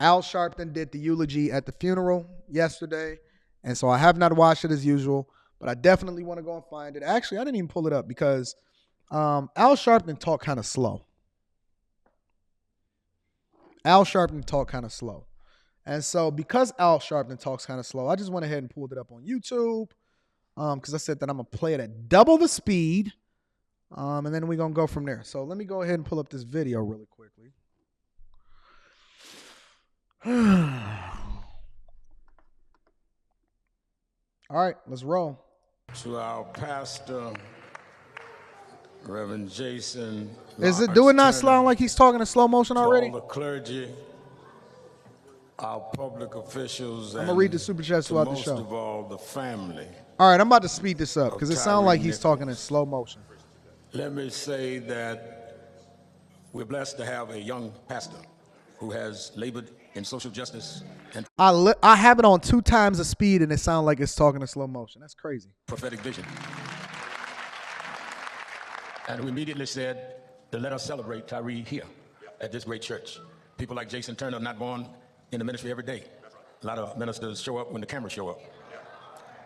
Al Sharpton did the eulogy at the funeral yesterday, and so I have not watched it as usual, but I definitely want to go and find it. Actually, I didn't even pull it up because Al Sharpton talked kind of slow. Al Sharpton talked kind of slow. And so because Al Sharpton talks kind of slow, I just went ahead and pulled it up on YouTube because I said that I'm going to play it at double the speed, and then we're going to go from there. So let me go ahead and pull up this video really quickly. All right, let's roll. To our pastor, Reverend Jason. Do it not sound like he's talking in slow motion already? To all the clergy, our public officials, I'm going to read the super chats throughout the show. Most of all, the family. All right, I'm about to speed this up because it sounds like he's talking in slow motion. Let me say that we're blessed to have a young pastor who has labored in social justice. And I have it on 2 times the speed, and it sounds like it's talking in slow motion. That's crazy. Prophetic vision. And we immediately said to let us celebrate Tyre here at this great church. People like Jason Turner are not born in the ministry every day. A lot of ministers show up when the cameras show up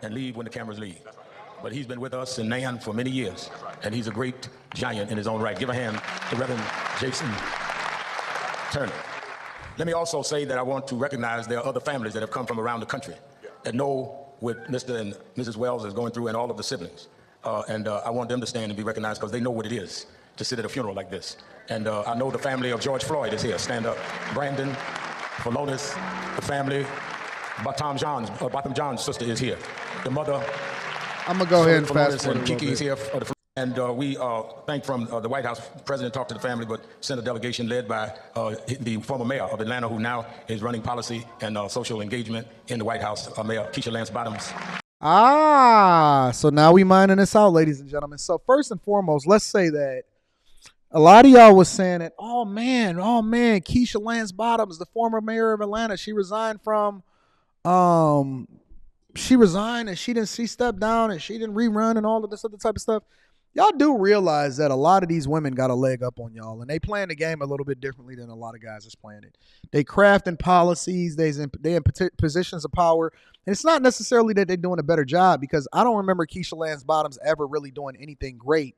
and leave when the cameras leave. But he's been with us in NAN for many years, and he's a great giant in his own right. Give a hand to Reverend Jason Turner. Let me also say that I want to recognize there are other families that have come from around the country that know what Mr. and Mrs. Wells is going through and all of the siblings. I want them to stand and be recognized because they know what it is to sit at a funeral like this. And I know the family of George Floyd is here. Stand up. Brandon, Philonis, the family. Batam John's sister is here. The mother. I'm going to go ahead and fast forward. And Kiki is here. And we thank from the White House. President talked to the family, but sent a delegation led by the former mayor of Atlanta, who now is running policy and social engagement in the White House, Mayor Keisha Lance Bottoms. So now we minding this out, ladies and gentlemen. So first and foremost, let's say that a lot of y'all was saying that, oh man, Keisha Lance Bottoms, the former mayor of Atlanta, she resigned and she stepped down and she didn't rerun and all of this other type of stuff. Y'all do realize that a lot of these women got a leg up on y'all, and they playing the game a little bit differently than a lot of guys is playing it. They crafting policies, they in positions of power, and it's not necessarily that they're doing a better job, because I don't remember Keisha Lance Bottoms ever really doing anything great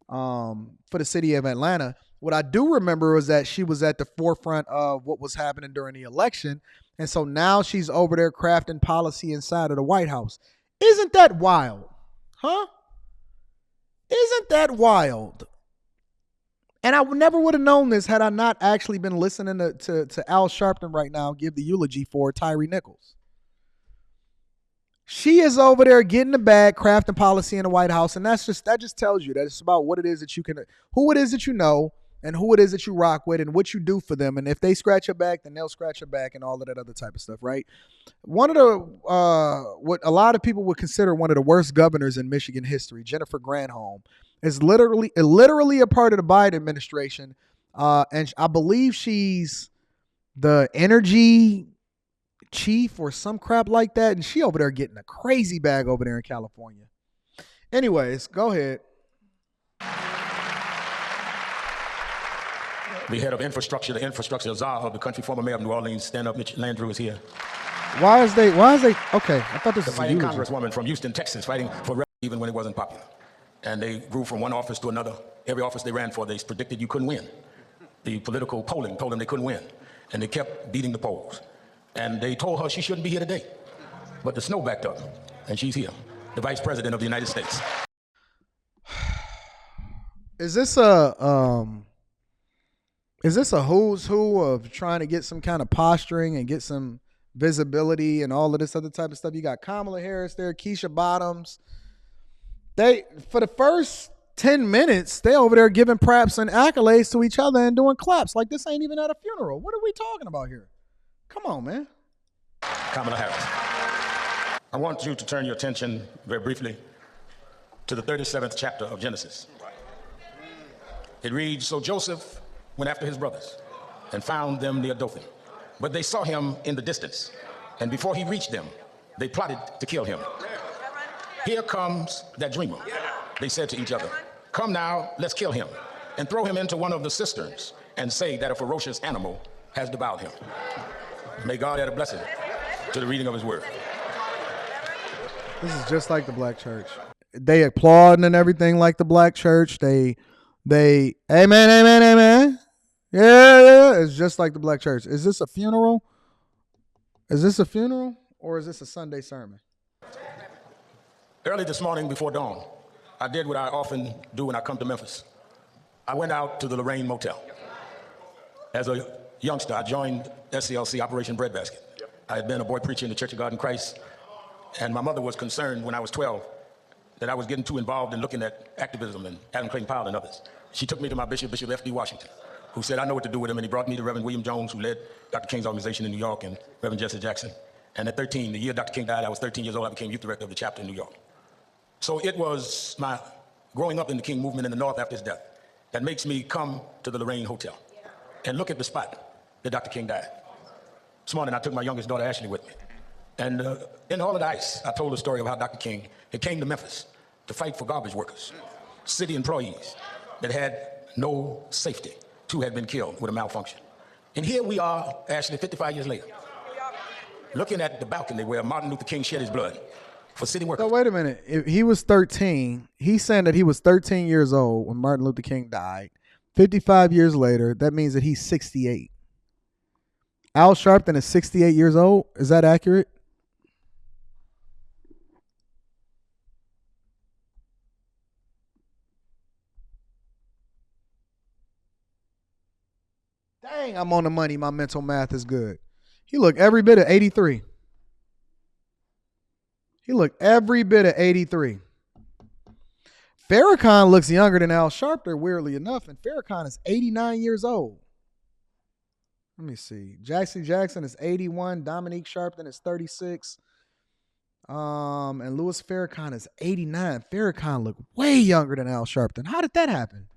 for the city of Atlanta. What I do remember was that she was at the forefront of what was happening during the election, and so now she's over there crafting policy inside of the White House. Isn't that wild? Huh? Isn't that wild? And I never would have known this had I not actually been listening to Al Sharpton right now give the eulogy for Tyre Nichols. She is over there getting the bag, crafting policy in the White House, and that just tells you that it's about what it is that who it is that you know, and who it is that you rock with, and what you do for them. And if they scratch your back, then they'll scratch your back, and all of that other type of stuff, right? One of the what a lot of people would consider one of the worst governors in Michigan history, Jennifer Granholm, is literally a part of the Biden administration, and I believe she's the energy chief or some crap like that, and she over there getting a crazy bag over there in California. Anyways, go ahead. The head of infrastructure, the infrastructure czar of the country, former mayor of New Orleans, stand up, Mitch Landrieu is here. Why is they, okay, I thought this was a fighting congresswoman from Houston, Texas, fighting for even when it wasn't popular. And they grew from one office to another. Every office they ran for, they predicted you couldn't win. The political polling told them they couldn't win. And they kept beating the polls. And they told her she shouldn't be here today. But the snow backed up, and she's here, the vice president of the United States. Is this a who's who of trying to get some kind of posturing and get some visibility and all of this other type of stuff? You got Kamala Harris there, Keisha Bottoms. They, for the first 10 minutes, they over there giving props and accolades to each other and doing claps like this ain't even at a funeral. What are we talking about here? Come on, man. Kamala Harris. I want you to turn your attention very briefly to the 37th chapter of Genesis. It reads, so Joseph went after his brothers and found them near Dothan. But they saw him in the distance, and before he reached them, they plotted to kill him. Here comes that dreamer. They said to each other, come now, let's kill him and throw him into one of the cisterns and say that a ferocious animal has devoured him. May God add a blessing to the reading of his word. This is just like the black church. They applauding and everything like the black church. They, amen, amen, amen. Yeah. It's just like the black church. Is this a funeral? Or is this a Sunday sermon? Early this morning before dawn, I did what I often do when I come to Memphis. I went out to the Lorraine Motel. As a youngster, I joined SCLC, Operation Breadbasket. I had been a boy preacher in the Church of God in Christ, and my mother was concerned when I was 12 that I was getting too involved in looking at activism and Adam Clayton Powell and others. She took me to my bishop, Bishop F.D. Washington, who said, I know what to do with him, and he brought me to Reverend William Jones, who led Dr. King's organization in New York, and Reverend Jesse Jackson. And at 13, the year Dr. King died, I was 13 years old, I became youth director of the chapter in New York. So it was my growing up in the King movement in the North after his death that makes me come to the Lorraine Hotel and look at the spot that Dr. King died. This morning, I took my youngest daughter, Ashley, with me. And in all of the ice, I told the story of how Dr. King had came to Memphis to fight for garbage workers, city employees that had no safety. 2 had been killed with a malfunction. And here we are, Ashley, 55 years later, looking at the balcony where Martin Luther King shed his blood for city workers. So wait a minute. If he was 13, he's saying that he was 13 years old when Martin Luther King died. 55 years later, that means that he's 68. Al Sharpton is 68 years old. Is that accurate? Dang, I'm on the money. My mental math is good. He looked every bit of 83. Farrakhan looks younger than Al Sharpton, weirdly enough, and Farrakhan is 89 years old. Let me see. Jackson is 81. Dominique Sharpton is 36. And Louis Farrakhan is 89. Farrakhan looked way younger than Al Sharpton. How did that happen?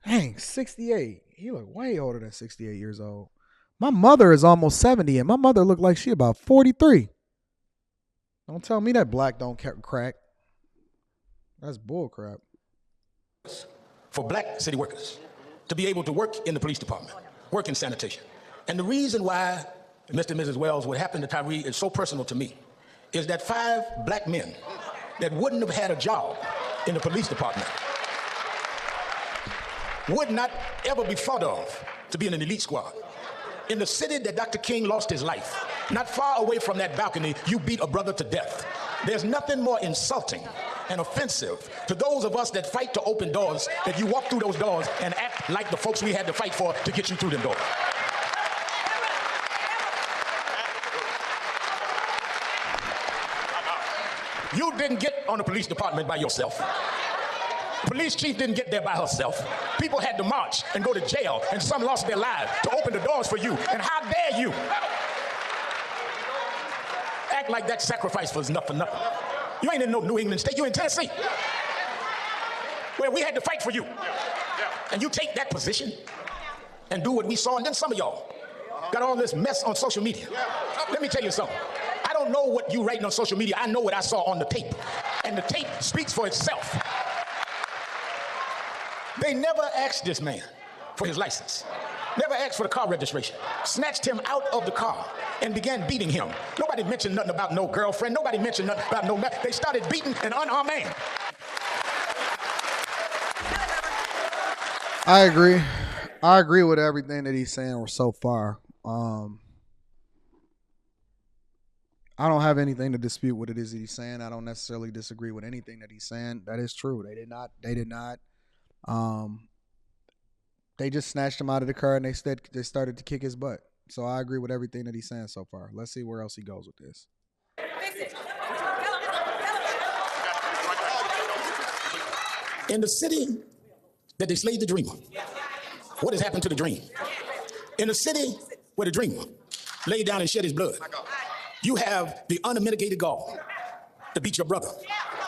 Dang, 68. He looked way older than 68 years old. My mother is almost 70, and my mother looked like she about 43. Don't tell me that black don't crack. That's bull crap. For black city workers to be able to work in the police department, work in sanitation. And the reason why, Mr. and Mrs. Wells, what happened to Tyre is so personal to me is that 5 black men that wouldn't have had a job in the police department would not ever be thought of to be in an elite squad. In the city that Dr. King lost his life, not far away from that balcony, you beat a brother to death. There's nothing more insulting and offensive to those of us that fight to open doors, that you walk through those doors and act like the folks we had to fight for to get you through them doors. You didn't get on the police department by yourself. Police chief didn't get there by herself. People had to march and go to jail, and some lost their lives to open the doors for you. And how dare you act like that sacrifice was enough for nothing? You ain't in no New England state, you in Tennessee, where we had to fight for you. And you take that position and do what we saw, and then some of y'all got all this mess on social media. Let me tell you something. I don't know what you writing on social media. I know what I saw on the tape, and the tape speaks for itself. They never asked this man for his license, never asked for the car registration, snatched him out of the car and began beating him. Nobody mentioned nothing about no girlfriend. Nobody mentioned nothing about no man. They started beating an unarmed man. I agree with everything that he's saying so far. I don't have anything to dispute what it is that he's saying. I don't necessarily disagree with anything that he's saying. That is true. They did not. They just snatched him out of the car and they started to kick his butt. So I agree with everything that he's saying so far. Let's see where else he goes with this. In the city that they slayed the dreamer, what has happened to the dream? In the city where the dreamer laid down and shed his blood, you have the unmitigated gall to beat your brother,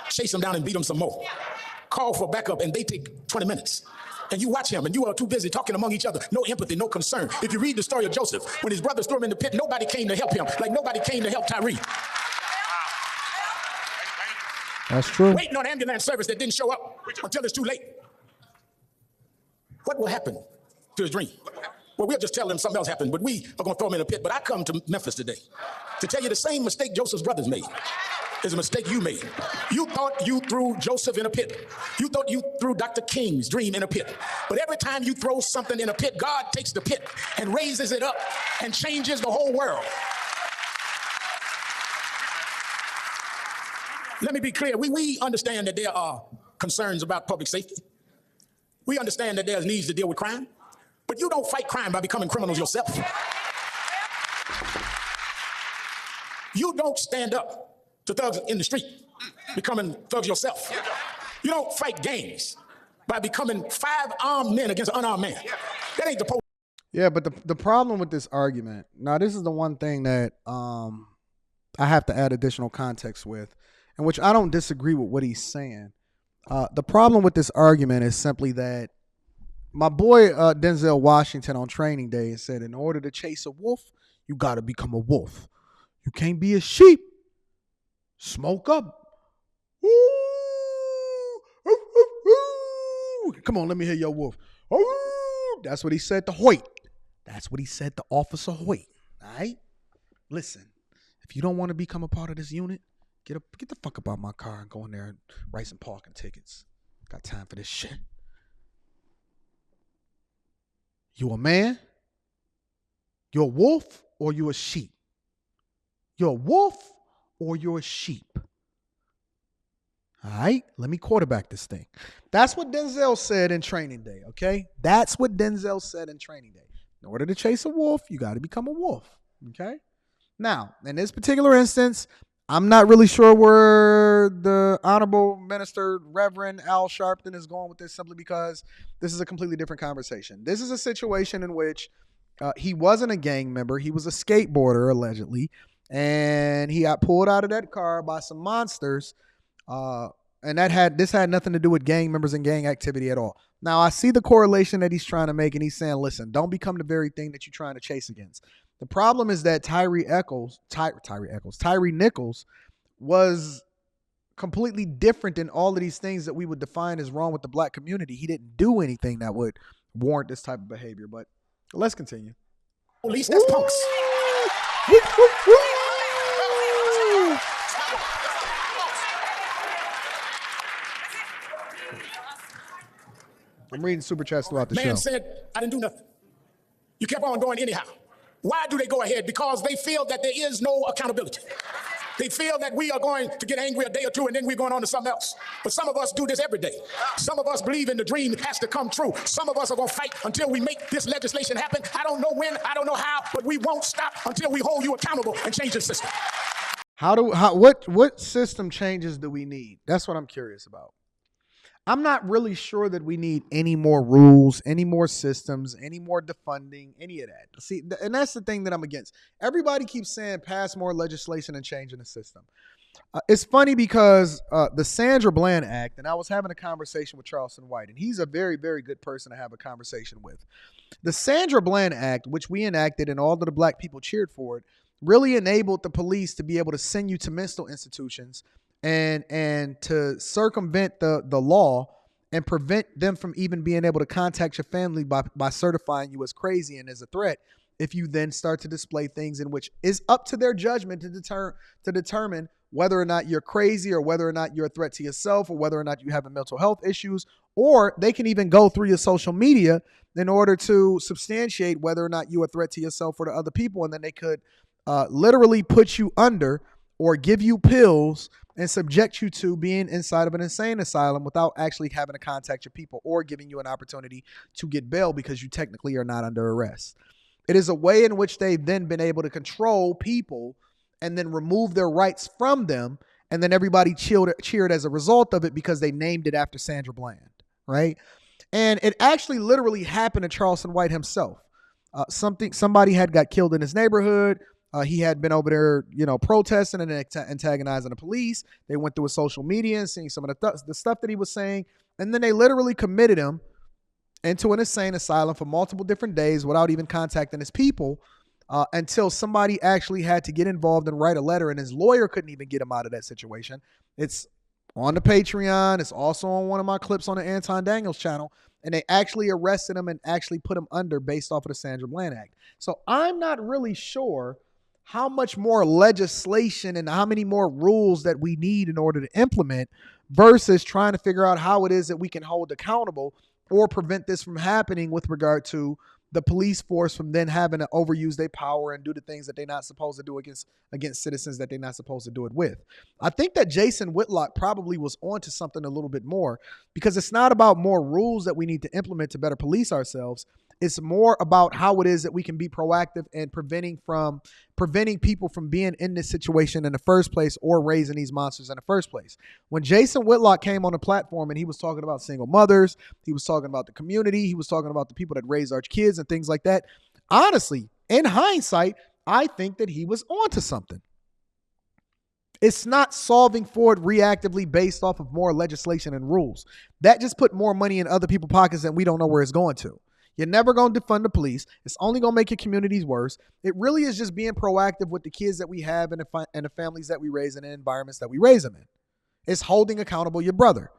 chase him down and beat him some more, call for backup, and they take 20 minutes. And you watch him, and you are too busy talking among each other. No empathy, no concern. If you read the story of Joseph, when his brothers threw him in the pit, nobody came to help him, like nobody came to help Tyre. That's true. Waiting on ambulance service that didn't show up until it's too late. what will happen to his dream? Well, we'll just tell him something else happened, but we are going to throw him in a pit. But I come to Memphis today to tell you the same mistake Joseph's brothers made is a mistake you made. You thought you threw Joseph in a pit. You thought you threw Dr. King's dream in a pit. But every time you throw something in a pit, God takes the pit and raises it up and changes the whole world. Let me be clear. We understand that there are concerns about public safety. We understand that there's needs to deal with crime. But you don't fight crime by becoming criminals yourself. You don't stand up to thugs in the street, becoming thugs yourself. You don't fight gangs by becoming 5 armed men against an unarmed man. That ain't the police. Yeah, but the problem with this argument, now this is the one thing that I have to add additional context with, in which I don't disagree with what he's saying. The problem with this argument is simply that my boy Denzel Washington on Training Day said, in order to chase a wolf, you got to become a wolf. You can't be a sheep. Smoke up. Ooh, ooh, ooh, ooh. Come on, let me hear your wolf. Ooh. That's what he said to Hoyt. That's what he said to Officer Hoyt. All right? Listen, if you don't want to become a part of this unit, get the fuck up out my car and go in there and write some parking tickets. Got time for this shit. You a man? You a wolf or you a sheep? You're a wolf or you're a sheep? All right, let me quarterback this thing. That's what Denzel said in Training Day, okay? That's what Denzel said in Training Day. In order to chase a wolf, you got to become a wolf, okay? Now, in this particular instance, I'm not really sure where the Honorable Minister Reverend Al Sharpton is going with this, simply because this is a completely different conversation. This is a situation in which he wasn't a gang member. He was a skateboarder, allegedly, and he got pulled out of that car by some monsters, and this had nothing to do with gang members and gang activity at all. Now, I see the correlation that he's trying to make, and he's saying, listen, don't become the very thing that you're trying to chase against. The problem is that Tyre Nichols was completely different in all of these things that we would define as wrong with the black community. He didn't do anything that would warrant this type of behavior. But let's continue. Police, that's punks. I'm reading super chats throughout the show. Man said, I didn't do nothing. You kept on going anyhow. Why do they go ahead? Because they feel that there is no accountability. They feel that we are going to get angry a day or two and then we're going on to something else. But some of us do this every day. Some of us believe in the dream has to come true. Some of us are going to fight until we make this legislation happen. I don't know when, I don't know how, but we won't stop until we hold you accountable and change the system. What system changes do we need? That's what I'm curious about. I'm not really sure that we need any more rules, any more systems, any more defunding, any of that. See, and that's the thing that I'm against. Everybody keeps saying pass more legislation and changing the system. It's funny because the Sandra Bland Act, and I was having a conversation with Charleston White, and he's a very, very good person to have a conversation with. The Sandra Bland Act, which we enacted and all of the black people cheered for it, really enabled the police to be able to send you to mental institutions and to circumvent the law and prevent them from even being able to contact your family by certifying you as crazy and as a threat if you then start to display things in which is up to their judgment to determine whether or not you're crazy or whether or not you're a threat to yourself or whether or not you have mental health issues, or they can even go through your social media in order to substantiate whether or not you're a threat to yourself or to other people, and then they could literally put you under or give you pills and subject you to being inside of an insane asylum without actually having to contact your people or giving you an opportunity to get bail because you technically are not under arrest. It is a way in which they've then been able to control people and then remove their rights from them, and then everybody cheered as a result of it because they named it after Sandra Bland, right? And it actually literally happened to Charleston White himself. Somebody had got killed in his neighborhood. He had been over there, protesting and antagonizing the police. They went through his social media and seeing some of the stuff that he was saying. And then they literally committed him into an insane asylum for multiple different days without even contacting his people until somebody actually had to get involved and write a letter. And his lawyer couldn't even get him out of that situation. It's on the Patreon. It's also on one of my clips on the Anton Daniels channel. And they actually arrested him and actually put him under based off of the Sandra Bland Act. So I'm not really sure how much more legislation and how many more rules that we need in order to implement versus trying to figure out how it is that we can hold accountable or prevent this from happening with regard to the police force from then having to overuse their power and do the things that they're not supposed to do against citizens that they're not supposed to do it with. I think that Jason Whitlock probably was onto something a little bit more, because it's not about more rules that we need to implement to better police ourselves. It's more about how it is that we can be proactive and preventing people from being in this situation in the first place or raising these monsters in the first place. When Jason Whitlock came on the platform and he was talking about single mothers, he was talking about the community, he was talking about the people that raise our kids and things like that. Honestly, in hindsight, I think that he was onto something. It's not solving for it reactively based off of more legislation and rules. That just put more money in other people's pockets and we don't know where it's going to. You're never going to defund the police. It's only going to make your communities worse. It really is just being proactive with the kids that we have and the families that we raise and the environments that we raise them in. It's holding accountable your brother.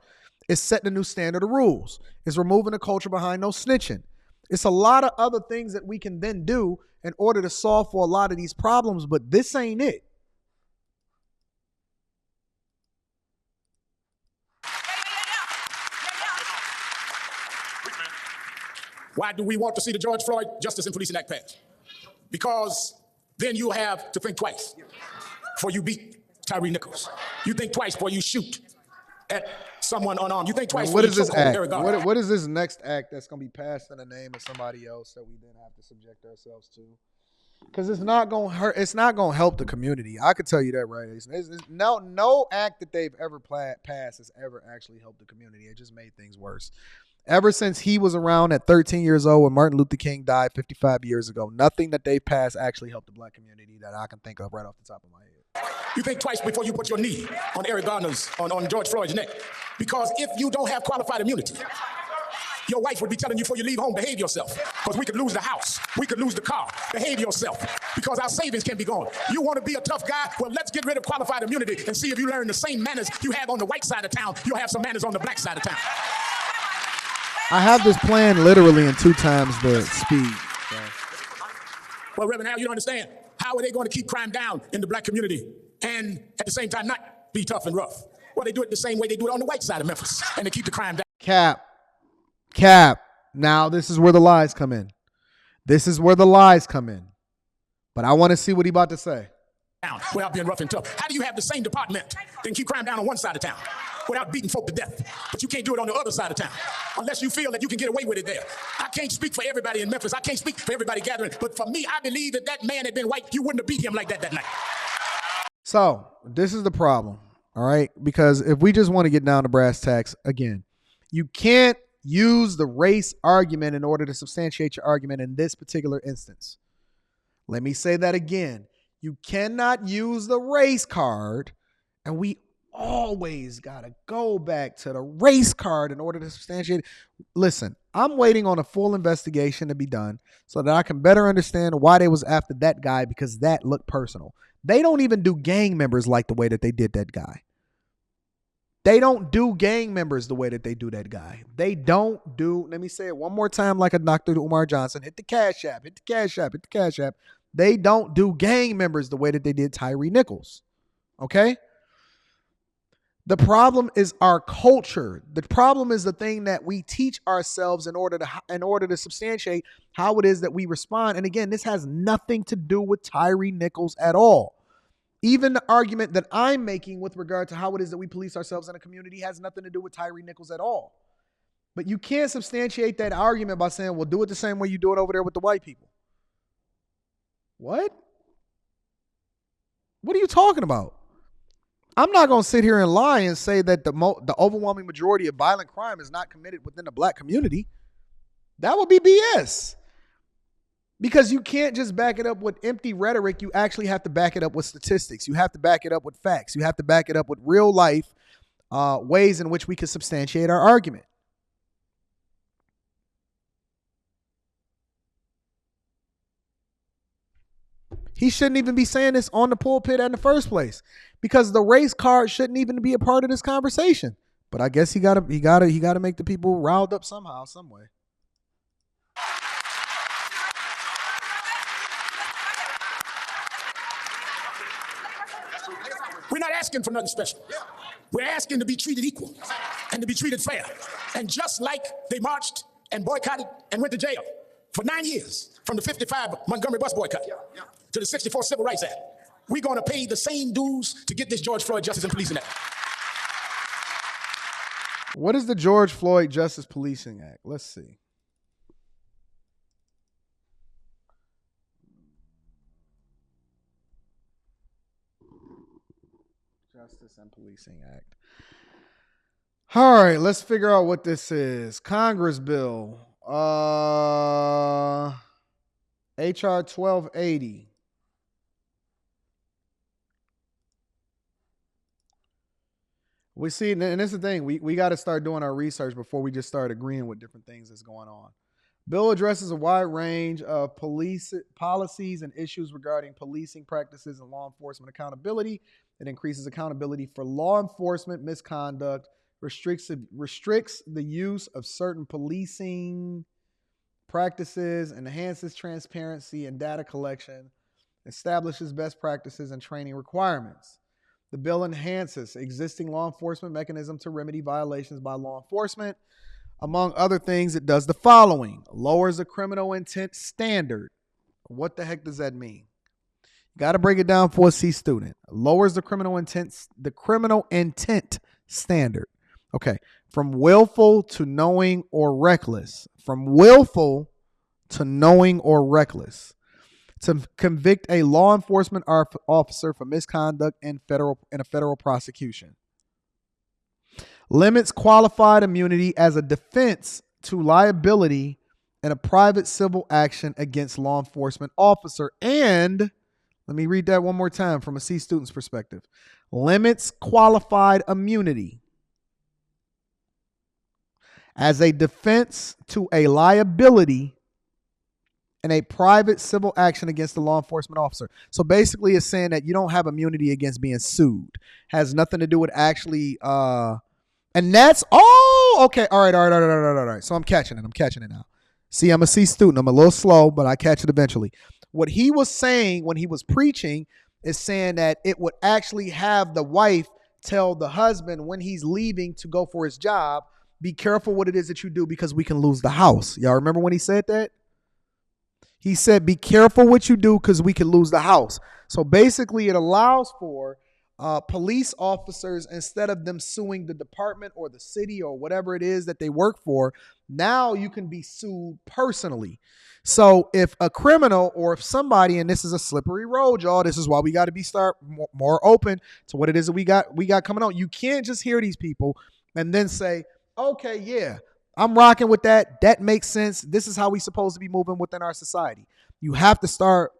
It's setting a new standard of rules. It's removing the culture behind no snitching. It's a lot of other things that we can then do in order to solve for a lot of these problems, but this ain't it. Why do we want to see the George Floyd Justice and Policing Act passed? Because then you have to think twice before you beat Tyre Nichols. You think twice before you shoot at someone unarmed. You think twice before you choke on Eric Garner. What is this next act that's going to be passed in the name of somebody else that we then have to subject ourselves to? Because it's not going to hurt. It's not going to help the community. I could tell you that, right? No act that they've ever passed has ever actually helped the community. It just made things worse. Ever since he was around at 13 years old when Martin Luther King died 55 years ago, nothing that they passed actually helped the black community that I can think of right off the top of my head. You think twice before you put your knee on Eric Garner's, on George Floyd's neck. Because if you don't have qualified immunity, your wife would be telling you before you leave home, behave yourself. Because we could lose the house. We could lose the car. Behave yourself. Because our savings can be gone. You want to be a tough guy? Well, let's get rid of qualified immunity and see if you learn the same manners you have on the white side of town, you'll have some manners on the black side of town. I have this plan literally in 2 times the speed. So. Well, Reverend Al, you don't understand. How are they going to keep crime down in the black community and at the same time not be tough and rough? Well, they do it the same way they do it on the white side of Memphis, and they keep the crime down. Cap. Now this is where the lies come in. But I want to see what he about to say. Without being rough and tough. How do you have the same department that keep crime down on one side of town without beating folk to death? But you can't do it on the other side of town unless you feel that you can get away with it there. I can't speak for everybody in Memphis. I can't speak for everybody gathering. But for me, I believe that that man had been white, you wouldn't have beat him like that night. So this is the problem, all right? Because if we just want to get down to brass tacks, again, you can't use the race argument in order to substantiate your argument in this particular instance. Let me say that again. You cannot use the race card, and we always got to go back to the race card in order to substantiate. Listen, I'm waiting on a full investigation to be done so that I can better understand why they was after that guy, because that looked personal. They don't even do gang members like the way that they did that guy. They don't do gang members the way that they do that guy. They don't do, let me say it one more time like a Dr. Umar Johnson, hit the cash app, hit the cash app, hit the cash app. They don't do gang members the way that they did Tyre Nichols. Okay? The problem is our culture. The problem is the thing that we teach ourselves in order to substantiate how it is that we respond. And again, this has nothing to do with Tyre Nichols at all. Even the argument that I'm making with regard to how it is that we police ourselves in a community has nothing to do with Tyre Nichols at all. But you can't substantiate that argument by saying, well, do it the same way you do it over there with the white people. What? What are you talking about? I'm not going to sit here and lie and say that the overwhelming majority of violent crime is not committed within the black community. That would be BS. Because you can't just back it up with empty rhetoric. You actually have to back it up with statistics. You have to back it up with facts. You have to back it up with real life ways in which we can substantiate our argument. He shouldn't even be saying this on the pulpit in the first place, because the race card shouldn't even be a part of this conversation. But I guess he gotta make the people riled up somehow, some way. We're not asking for nothing special. We're asking to be treated equal and to be treated fair. And just like they marched and boycotted and went to jail for 9 years, from the 55 Montgomery bus boycott to the 64 Civil Rights Act, we're going to pay the same dues to get this George Floyd Justice and Policing Act. What is the George Floyd Justice Policing Act? Let's see. Justice and Policing Act. All right, let's figure out what this is. Congress bill. HR 1280. We see, and this is the thing, we got to start doing our research before we just start agreeing with different things that's going on. Bill addresses a wide range of police policies and issues regarding policing practices and law enforcement accountability. It increases accountability for law enforcement misconduct, restricts the use of certain policing practices, enhances transparency and data collection, establishes best practices and training requirements. The bill enhances existing law enforcement mechanism to remedy violations by law enforcement. Among other things, it does the following: lowers the criminal intent standard. What the heck does that mean? You got to break it down for a C student. Lowers the criminal intent standard. Okay, from willful to knowing or reckless. From willful to knowing or reckless. To convict a law enforcement officer for misconduct in a federal prosecution. Limits qualified immunity as a defense to liability in a private civil action against law enforcement officer. And let me read that one more time from a C student's perspective. Limits qualified immunity as a defense to a liability in a private civil action against the law enforcement officer. So basically it's saying that you don't have immunity against being sued. Has nothing to do with actually, and that's, okay. All right. So I'm catching it now. See, I'm a C student. I'm a little slow, but I catch it eventually. What he was saying when he was preaching is saying that it would actually have the wife tell the husband when he's leaving to go for his job, be careful what it is that you do because we can lose the house. Y'all remember when he said that? He said, be careful what you do because we can lose the house. So basically it allows for police officers, instead of them suing the department or the city or whatever it is that they work for, now you can be sued personally. So if a criminal or if somebody, and this is a slippery road, y'all, this is why we got to be more open to what it is that we got coming on. You can't just hear these people and then say, okay, yeah, I'm rocking with that. That makes sense. This is how we supposed to be moving within our society. You have to start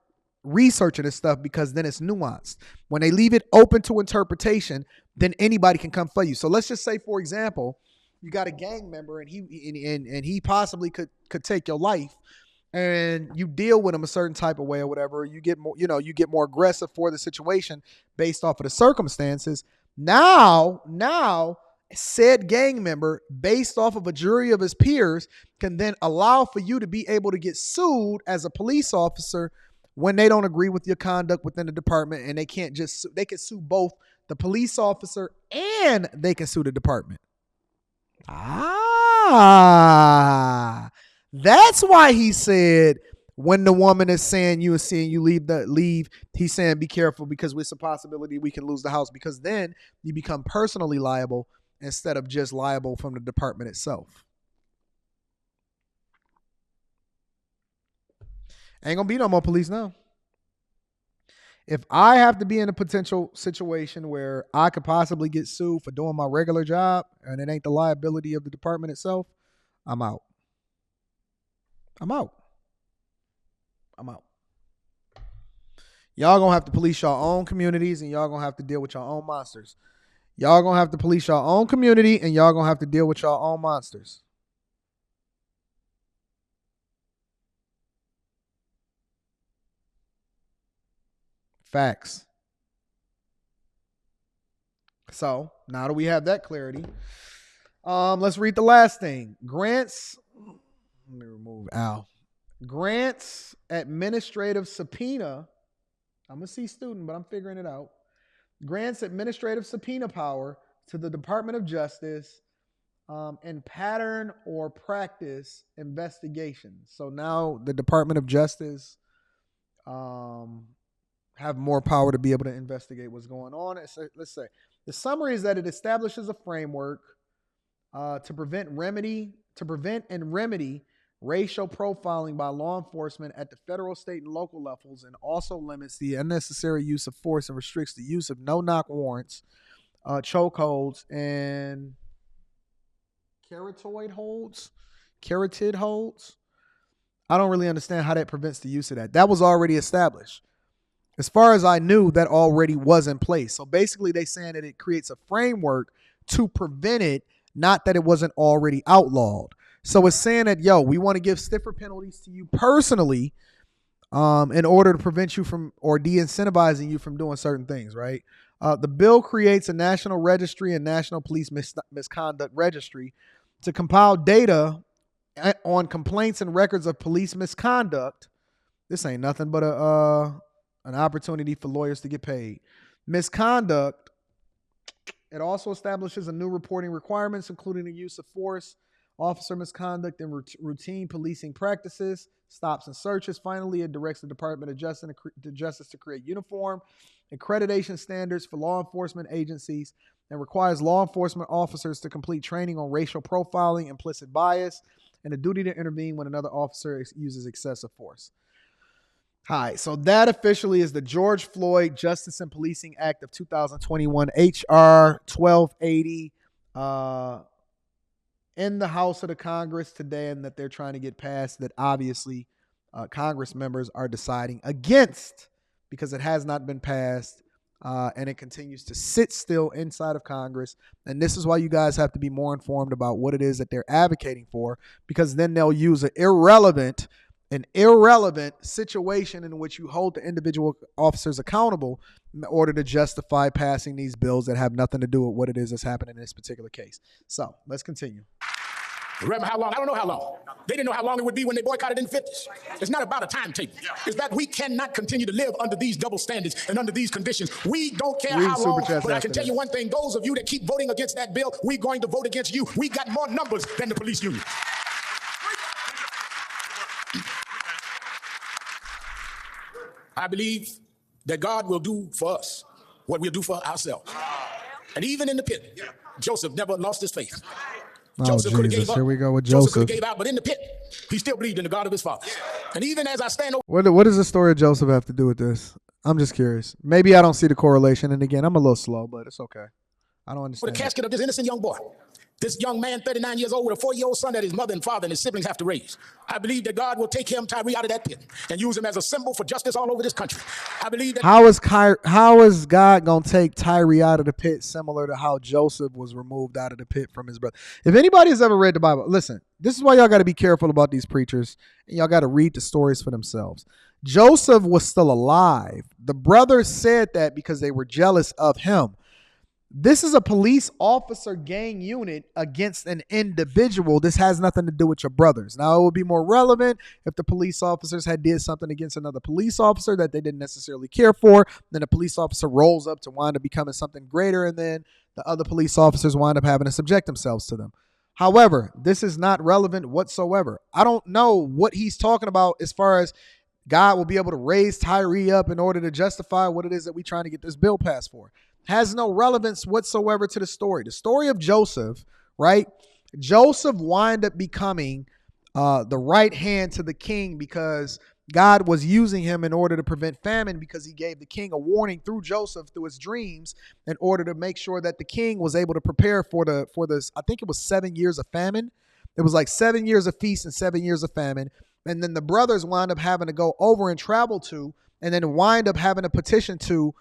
researching this stuff because then it's nuanced. When they leave it open to interpretation, then anybody can come for you. So let's just say, for example, you got a gang member and he possibly could take your life, and you deal with him a certain type of way or whatever. You get more, you get more aggressive for the situation based off of the circumstances. Now said gang member, based off of a jury of his peers, can then allow for you to be able to get sued as a police officer when they don't agree with your conduct within the department, and they can't just they can sue both the police officer and they can sue the department. That's why he said when the woman is saying you and seeing you leave, he's saying be careful because it's a possibility we can lose the house, because then you become personally liable instead of just liable from the department itself. Ain't gonna be no more police now. If I have to be in a potential situation where I could possibly get sued for doing my regular job and it ain't the liability of the department itself, I'm out. Y'all gonna have to police your own communities, and y'all gonna have to deal with your own monsters. Y'all gonna have to police your own community, and y'all gonna have to deal with your own monsters. Facts. So now that we have that clarity, let's read the last thing. Grants. Let me remove Al. Grants administrative subpoena. I'm a C student, but I'm figuring it out. Grants administrative subpoena power to the Department of Justice in pattern or practice investigations. So now the Department of Justice have more power to be able to investigate what's going on. Let's say the summary is that it establishes a framework to prevent and remedy racial profiling by law enforcement at the federal, state, and local levels, and also limits the unnecessary use of force and restricts the use of no-knock warrants, chokeholds, and carotid holds. I don't really understand how that prevents the use of that. That was already established. As far as I knew, that already was in place. So basically, they saying that it creates a framework to prevent it, not that it wasn't already outlawed. So it's saying that, we want to give stiffer penalties to you personally in order to prevent you from or de-incentivizing you from doing certain things, right? The bill creates a national registry and national police misconduct registry to compile data on complaints and records of police misconduct. This ain't nothing but an opportunity for lawyers to get paid. Misconduct. It also establishes a new reporting requirements, including the use of force, officer misconduct, and routine policing practices, stops and searches. Finally, it directs the Department of Justice to create uniform accreditation standards for law enforcement agencies and requires law enforcement officers to complete training on racial profiling, implicit bias, and the duty to intervene when another officer uses excessive force. Hi, so that officially is the George Floyd Justice and Policing Act of 2021, H.R. 1280, in the House of the Congress today, and that they're trying to get passed, that obviously Congress members are deciding against because it has not been passed, and it continues to sit still inside of Congress. And this is why you guys have to be more informed about what it is that they're advocating for, because then they'll use an irrelevant situation in which you hold the individual officers accountable in order to justify passing these bills that have nothing to do with what it is that's happening in this particular case. So let's continue. Remember how long? I don't know how long. They didn't know how long it would be when they boycotted in the 50s. It's not about a timetable. It's that we cannot continue to live under these double standards and under these conditions. We don't care how long, but I can tell you one thing. Those of you that keep voting against that bill, we're going to vote against you. We got more numbers than the police union. I believe that God will do for us what we'll do for ourselves. And even in the pit, Joseph never lost his faith. Joseph could have gave up. Here we go with Joseph. Could have gave out, but in the pit, he still believed in the God of his father. And even as I stand over... What does the story of Joseph have to do with this? I'm just curious. Maybe I don't see the correlation. And again, I'm a little slow, but it's okay. I don't understand. The casket of this innocent young boy. This young man, 39 years old, with a 4-year-old son that his mother and father and his siblings have to raise. I believe that God will take him, Tyre, out of that pit and use him as a symbol for justice all over this country. I believe that... How is God going to take Tyre out of the pit similar to how Joseph was removed out of the pit from his brother? If anybody has ever read the Bible, listen, this is why y'all got to be careful about these preachers, and y'all got to read the stories for themselves. Joseph was still alive. The brothers said that because they were jealous of him. This is a police officer gang unit against an individual. This has nothing to do with your brothers. Now, it would be more relevant if the police officers had did something against another police officer that they didn't necessarily care for. Then the police officer rolls up to wind up becoming something greater, and then the other police officers wind up having to subject themselves to them. However, this is not relevant whatsoever. I don't know what he's talking about as far as God will be able to raise Tyre up in order to justify what it is that we're trying to get this bill passed for. Has no relevance whatsoever to the story. The story of Joseph, right? Joseph wind up becoming the right hand to the king because God was using him in order to prevent famine, because he gave the king a warning through Joseph, through his dreams, in order to make sure that the king was able to prepare for this. I think it was 7 years of famine. It was like 7 years of feast and 7 years of famine. And then the brothers wind up having to go over and travel to, and then wind up having a petition to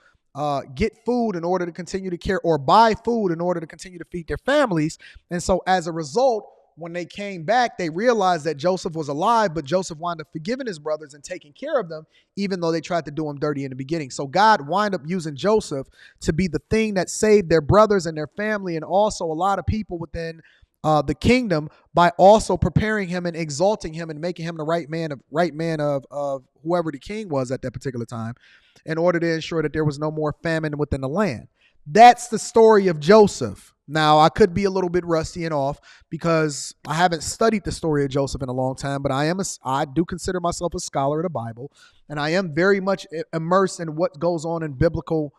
get food in order to continue to care, or buy food in order to continue to feed their families. And so as a result, when they came back, they realized that Joseph was alive, but Joseph wound up forgiving his brothers and taking care of them, even though they tried to do him dirty in the beginning. So God wound up using Joseph to be the thing that saved their brothers and their family, and also a lot of people within the kingdom, by also preparing him and exalting him and making him the right man of whoever the king was at that particular time, in order to ensure that there was no more famine within the land. That's the story of Joseph. Now, I could be a little bit rusty and off because I haven't studied the story of Joseph in a long time, but I do consider myself a scholar of the Bible, and I am very much immersed in what goes on in biblical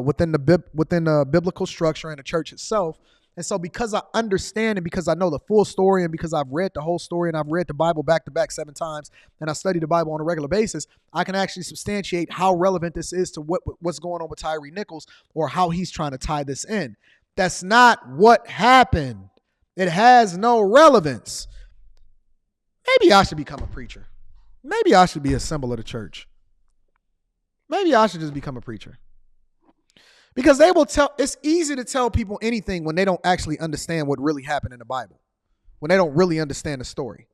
within the biblical structure and the church itself. And so because I understand and because I know the full story and because I've read the whole story and I've read the Bible back to back 7 times and I study the Bible on a regular basis, I can actually substantiate how relevant this is to what's going on with Tyre Nichols, or how he's trying to tie this in. That's not what happened. It has no relevance. Maybe I should become a preacher. Maybe I should be a symbol of the church. Maybe I should just become a preacher. Because it's easy to tell people anything when they don't actually understand what really happened in the Bible, when they don't really understand the story.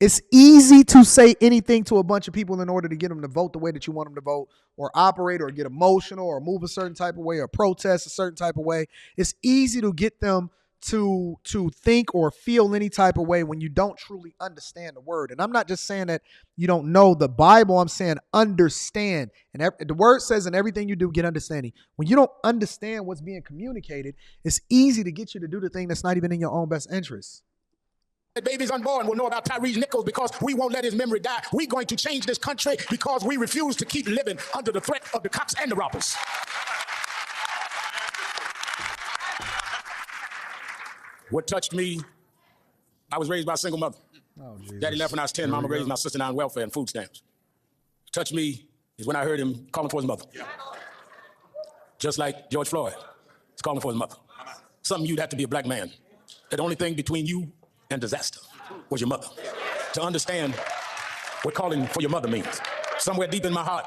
It's easy to say anything to a bunch of people in order to get them to vote the way that you want them to vote, or operate, or get emotional, or move a certain type of way, or protest a certain type of way. It's easy to get them to think or feel any type of way when you don't truly understand the word. And I'm not just saying that you don't know the Bible. I'm saying understand. And the word says in everything you do, get understanding. When you don't understand what's being communicated, it's easy to get you to do the thing that's not even in your own best interest. The babies unborn will know about Tyre Nichols because we won't let his memory die. We're going to change this country because we refuse to keep living under the threat of the cops and the robbers. What touched me, I was raised by a single mother. Oh, Daddy left when I was 10. Mama raised my sister and I on welfare and food stamps. What touched me is when I heard him calling for his mother. Just like George Floyd is calling for his mother. Something you'd have to be a black man. The only thing between you and disaster was your mother. To understand what calling for your mother means. Somewhere deep in my heart,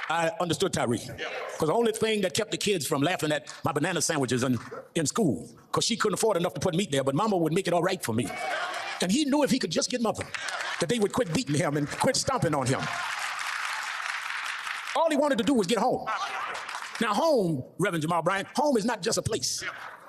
I understood Tyre. Because the only thing that kept the kids from laughing at my banana sandwiches in school, because she couldn't afford enough to put meat there, but mama would make it all right for me. And he knew if he could just get mother, that they would quit beating him and quit stomping on him. All he wanted to do was get home. Now home, Reverend Jamal Bryant, home is not just a place.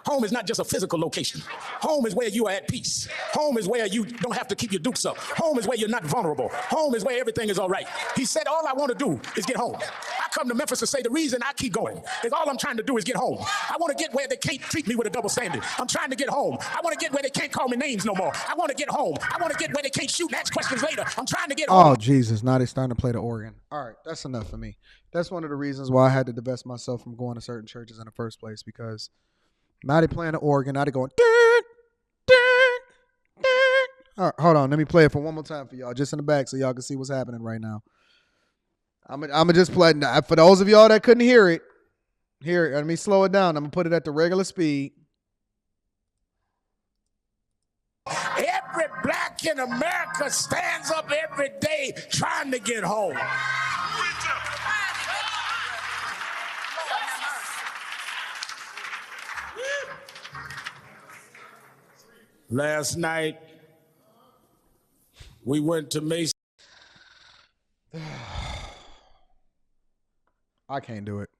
Home is not just a physical location. Home is where you are at peace. Home is where you don't have to keep your dukes up. Home is where you're not vulnerable. Home is where everything is all right. He said, all I want to do is get home. I come to Memphis to say the reason I keep going is all I'm trying to do is get home. I want to get where they can't treat me with a double standard. I'm trying to get home. I want to get where they can't call me names no more. I want to get home. I want to get where they can't shoot and ask questions later. I'm trying to get home. Oh, Jesus. Now they're starting to play the organ. All right. That's enough for me. That's one of the reasons why I had to divest myself from going to certain churches in the first place, because now they're playing the organ. Now they're going. All right, hold on. Let me play it for one more time for y'all, just in the back, so y'all can see what's happening right now. I'm gonna just play it. For those of y'all that couldn't hear it, let me slow it down. I'm gonna put it at the regular speed. Every black in America stands up every day trying to get home. Last night, we went to Mason. I can't do it.